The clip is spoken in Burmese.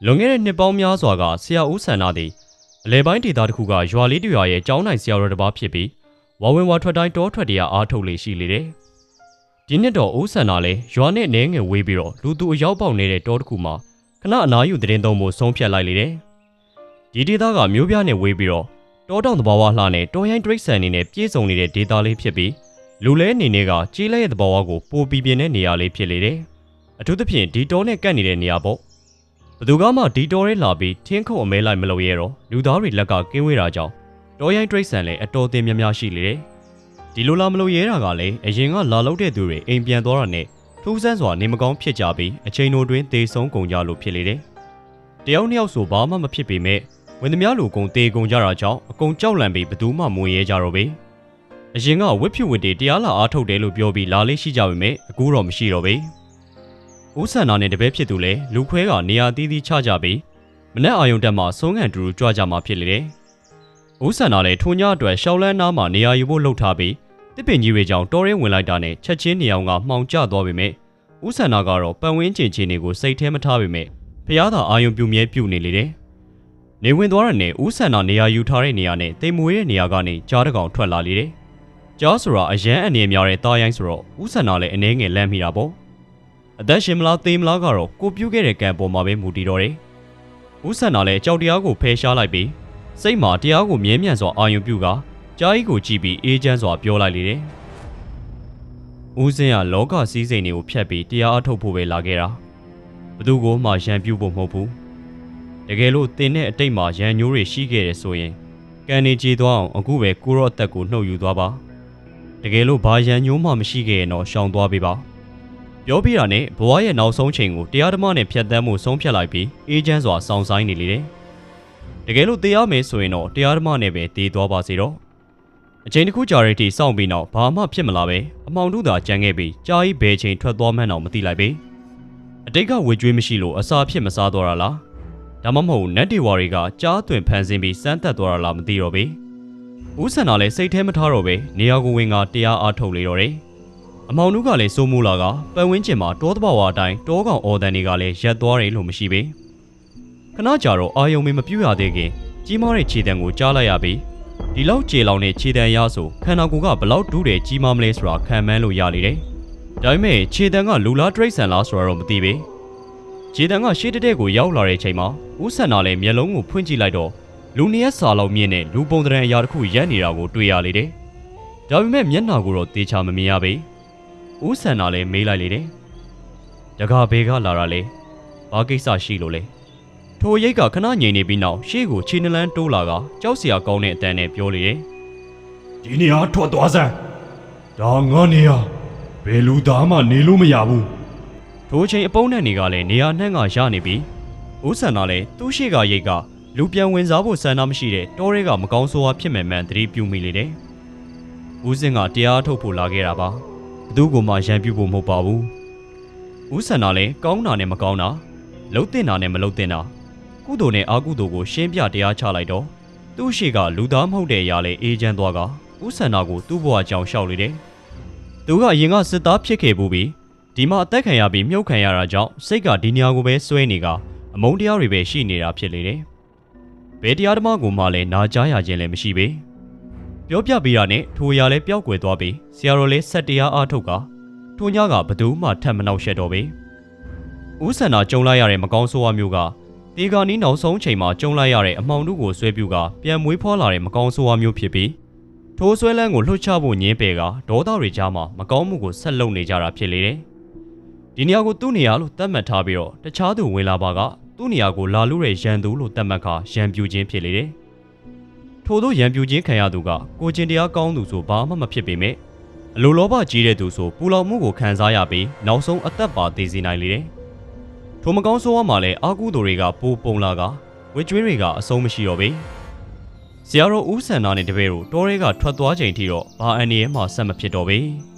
လွန်ခဲ့တဲ့နှစ်ပေါင်းများစွာကဆရာဦးဆန္ဒသည်အလဲပိုင်းဒေသတစ်ခုကရွာလေးတစ်ရွာရဲ့ကျောင်းနိုင်ဆရာတော်တစ်ပါးဖြစ်ပြီးဝါဝင်ဝါထွက်တိုင်းတောထွက်တရားအားထုတ်လေရှိလေတယ်။ဒီနှစ်တော့ဦးဆန္ဒလည်းရွာနဲ့နဲငယ်ဝေးပြီးတော့လူသူအရောက်ပေါက်နေတဲ့တောတစ်ခုမှာခဏအနားယူသတင်းသုံးဖို့ဆုံးဖြတ်လိုက်လေတယ်။ဒီဒေသကမျိုးပြားနဲ့ဝေးပြီးတော့တောတောင်သဘာဝလှနဲ့တောရိုင်းတိရစ္ဆာန်တွေနဲ့ပြည့်စုံနေတဲ့ဒေသလေးဖြစ်ပြီးလူလဲအနေနဲ့ကကြေးလဲရဲ့သဘာဝကိုပိုပြီးပြင်းတဲ့နေရာလေးဖြစ်လေတယ်။အထူးသဖြင့်ဒီတောနဲ့ကပ်နေတဲ့နေရာပေါ့ဘသူကမှဒီတောရဲလာပြီးထင်းခုံအမဲလိုက်မလုပ်ရဲတော့လူသားတွေလက်ကကင်းဝေးတာကြောင့်တောရိုင်းတိရစ္ဆာန်လည်းအတော်တင်များများရှိလေတယ်။ဒီလိုလာမလို့ရဲတာကလည်းအရင်ကလာလို့တဲ့သူတွေအိမ်ပြန်သွားတာနဲ့ထူးဆန်းစွာနေမကောင်းဖြစ်ကြပြီးအချိန်တို့တွင်သေဆုံးကုန်ကြလို့ဖြစ်လေတယ်။တယောက်နှစ်ယောက်ဆိုဘာမှမဖြစ်ပေမဲ့ဝင်သမျှလူကုန်သေကုန်ကြတာကြောင့်အကုန်ကြောက်လန့်ပြီးဘသူမှမဝင်ရဲကြတော့ပေ။အရင်ကဝစ်ဖြူဝစ်တွေတရားလာအားထုတ်တယ်လို့ပြောပြီးလာလေးရှိကြပေမဲ့အခုတော့မရှိတော့ပေ။ဦးဆန္ဒနဲ့တပည့်ဖြစ်သူလည်းလူခွဲကနေရာတီးတီးချကြပြီးမနက်အာယုံတက်မှဆုံးခံတူကြွကြမှာဖြစ်လေတယ်။ဦးဆန္ဒလည်းထိုညအတွက်ရှောက်လန်းနားမှာနေရာယူဖို့လှုပ်ထားပြီးတစ်ပင်ကြီးတွေကြောင့်တောရဲဝင်လိုက်တာနဲ့ချက်ချင်းနေအောင်ကမှောင်ကျသွားပေမဲ့ဦးဆန္ဒကတော့ပတ်ဝန်းကျင်ချင်းတွေကိုစိတ်ထဲမထားပေမဲ့ဖျားသာအာယုံပြုမြဲပြုနေလေတယ်။နေဝင်သွားတဲ့နဲ့ဦးဆန္ဒနေရာယူထားတဲ့နေရာနဲ့တိမ်မွေးတဲ့နေရာကနေကြားတကောင်ထွက်လာလေတယ်။ကြားဆိုတာအရန်အနေများတဲ့တားရိုင်းဆိုတော့ဦးဆန္ဒလည်းအနှဲငယ်လန့်မိတာပေါ့။အသက်ရှင်မလားသေမလားကတော့ကိုပြုတ်ခဲ့တဲ့ကံပေါ်မှာပဲမူတည်တော့တယ်။ဦးဆန္ဒလည်းကြောက်တရားကိုဖယ်ရှားလိုက်ပြီးစိတ်မှာတရားကိုမြဲမြံစွာအာရုံပြုကကြားကြီးကိုကြည့်ပြီးအေးချမ်းစွာပြောလိုက်လေတယ်။ဦးစင်းကလောကစည်းစိမ်တွေကိုဖျက်ပြီးတရားအထုတ်ဖို့ပဲလာခဲ့တာ။ဘသူကိုမှရန်ပြုဖို့မဟုတ်ဘူး။တကယ်လို့တင်တဲ့အတိတ်မှာရန်ညိုးတွေရှိခဲ့တယ်ဆိုရင်ကံနေကြေသွားအောင်အခုပဲကိုရော့အသက်ကိုနှုတ်ယူသွားပါ။တကယ်လို့ဘာရန်ညိုးမှမရှိခဲ့ရင်တော့ရှောင်သွားပေးပါ။ပြောပြတာနဲ့ဘဝရဲ့နောက်ဆုံးချိန်ကိုတရားဓမ္မနဲ့ဖြတ်သန်းမှုဆုံးဖြတ်လိုက်ပြီးအေးချမ်းစွာစောင့်ဆိုင်နေလေတယ်။တကယ်လို့တရားမယ်ဆိုရင်တော့တရားဓမ္မနဲ့ပဲတည်သွားပါစေတော့။အချိန်တစ်ခုကြာတဲ့အထိစောင့်ပြီးနောက်ဘာမှဖြစ်မလာပဲအမောင်တို့သာကြံခဲ့ပြီးကြာကြီးဘယ်ချိန်ထွက်သွားမှန်းတော့မသိလိုက်ပဲ။အတိတ်ကဝေကြွေးမရှိလို့အစာဖြစ်မစားတော့တာလား။ဒါမှမဟုတ်နတ်တေဝါတွေကကြားသွင်ဖန်ဆင်းပြီးစမ်းသပ်သွားတာလားမသိတော့ပဲ။ဦးဆန္ဒလည်းစိတ်ထဲမထားတော့ပဲနေရာကိုဝင်ကတရားအားထုတ်လေတော့တယ်။အမောင်တို့ကလည်းစိုးမိုးလာကပတ်ဝန်းကျင်မှာတောတဘာဝအတိုင်းတောကောင်အော်တန်တွေကလည်းရက်သွားတယ်လို့မရှိပဲ။ခဏကြာတော့အာယုံမေမပြူရသေးခင်ကြီးမားတဲ့ခြေတံကိုကြားလိုက်ရပြီးဒီလောက်ကြေလောင်တဲ့ခြေတံရဆိုခန္ဓာကိုယ်ကဘလောက်တူးတယ်ကြီးမားမလဲဆိုတာခံမှန်းလို့ရလေတယ်။ဒါပေမဲ့ခြေတံကလူလားတရိတ်ဆန်လားဆိုတာတော့မသိပဲ။ခြေတံကရှေ့တက်ကိုရောက်လာတဲ့အချိန်မှာဦးဆန္ဒလည်းမျက်လုံးကိုဖွင့်ကြည့်လိုက်တော့လူနှစ်ရက်စာလောက်မြင့်တဲ့လူပုံတရံအရာတစ်ခုရက်နေတာကိုတွေ့ရလေတယ်။ဒါပေမဲ့မျက်နှာကိုတော့သေချာမမြင်ရပဲ။ဦးဆန္ဒလည်းမေးလိုက်လေတယ်။တကားဘေကလာတာလေ။ဘာကိစ္စရှိလို့လဲ။ထိုရိတ်ကခဏငြိမ်နေပြီးနောက်ရှေ့ကိုခြေနှလန်းတိုးလာကကြောက်စရာကောင်းတဲ့အတန်နဲ့ပြောလေတယ်။ဒီနေရာထွက်သွားစမ်း။ဒါငါနေရာဘယ်လူသားမှနေလို့မရဘူး။ထိုချိန်အပုံးနဲ့နေကလည်းနေရာနှံ့ကရနေပြီးဦးဆန္ဒလည်းသူ့ရှိကရိတ်ကလူပြန်ဝင်စားဖို့ဆန္ဒမရှိတဲ့တောရဲကမကောင်းဆိုးဝါးဖြစ်မှန်သတိပြုမိလေတယ်။ဦးစင်ကတရားထုတ်ဖို့လာခဲ့တာပါ။ဘသူ့ကိုမှရန်ပြုဖို့မဟုတ်ပါဘူး။ဦးဆန္ဒလည်းကောင်းတာနဲ့မကောင်းတာလှုပ်တင်တာနဲ့မလှုပ်တင်တာကုသိုလ်နဲ့အာကုသိုလ်ကိုရှင်းပြတရားချလိုက်တော့သူ့ရှိကလူသားမဟုတ်တဲ့အရာလေအေးချမ်းသွားကဦးဆန္ဒကိုသူ့ဘဝကြောင်လျှောက်လေတယ်။သူကအရင်ကစစ်သားဖြစ်ခဲ့ဘူးပြီးဒီမှာအသက်ခံရပြီးမြုပ်ခံရတာကြောင့်စိတ်ကဒီနေရာကိုပဲစွဲနေကအမုန်းတရားတွေပဲရှိနေတာဖြစ်လေတယ်။ဘယ်တရားဓမ္မကိုမှလည်းနာကြားရခြင်းလည်းမရှိပဲ။ပြောပြပေးတာနဲ့ထိုအရာလည်းပျောက်ကွယ်သွားပြီးဆရာတော်လည်းဆက်တရားအားထုတ်ကထိုညကဘသူမှထပ်မနှောက်ယှက်တော့ပဲ။ဦးဆန္ဒကြုံလိုက်ရတဲ့မကောင်းဆိုးဝါးမျိုးကဒီကနေ့နောက်ဆုံးချိန်မှာကြုံလိုက်ရတဲ့အမောင်တို့ကိုဆွဲပြုကပြန်မွေးဖွားလာတဲ့မကောင်းဆိုးဝါးမျိုးဖြစ်ပြီးထိုးဆွဲလန်းကိုလှုပ်ချဖို့ညင်းပယ်ကဒေါသတွေကြားမှာမကောင်းမှုကိုဆက်လုပ်နေကြတာဖြစ်လေတယ်။ဒီနေရာကိုသူ့နေရာလို့သတ်မှတ်ထားပြီးတော့တခြားသူဝင်လာပါကသူ့နေရာကိုလာလို့တဲ့ရန်သူလို့သတ်မှတ်ခါရန်ပြူခြင်းဖြစ်လေတယ်။ထို့သောရန်ပြူခြင်းခံရသူကကိုကျင်တရားကောင်းသူဆိုဘာမှမဖြစ်ပေမဲ့အလိုလောဘကြီးတဲ့သူဆိုပူလောင်မှုကိုခံစားရပြီးနောက်ဆုံးအသက်ပါသေးစေနိုင်လေတယ်။ထိုမကောင်းဆိုးဝါးမှာလည်းအာကုသိုလ်တွေကပိုပုံလာကဝစ်ကျွေးတွေကအဆုံးမရှိတော့ပေ။ဆရာတော်ဦးဆန္ဒနဲ့တပည့်တို့တောရဲကထွက်သွားချိန်ထိတော့ဘာအန်ဒီရဲ့မှဆက်မဖြစ်တော့ပေ။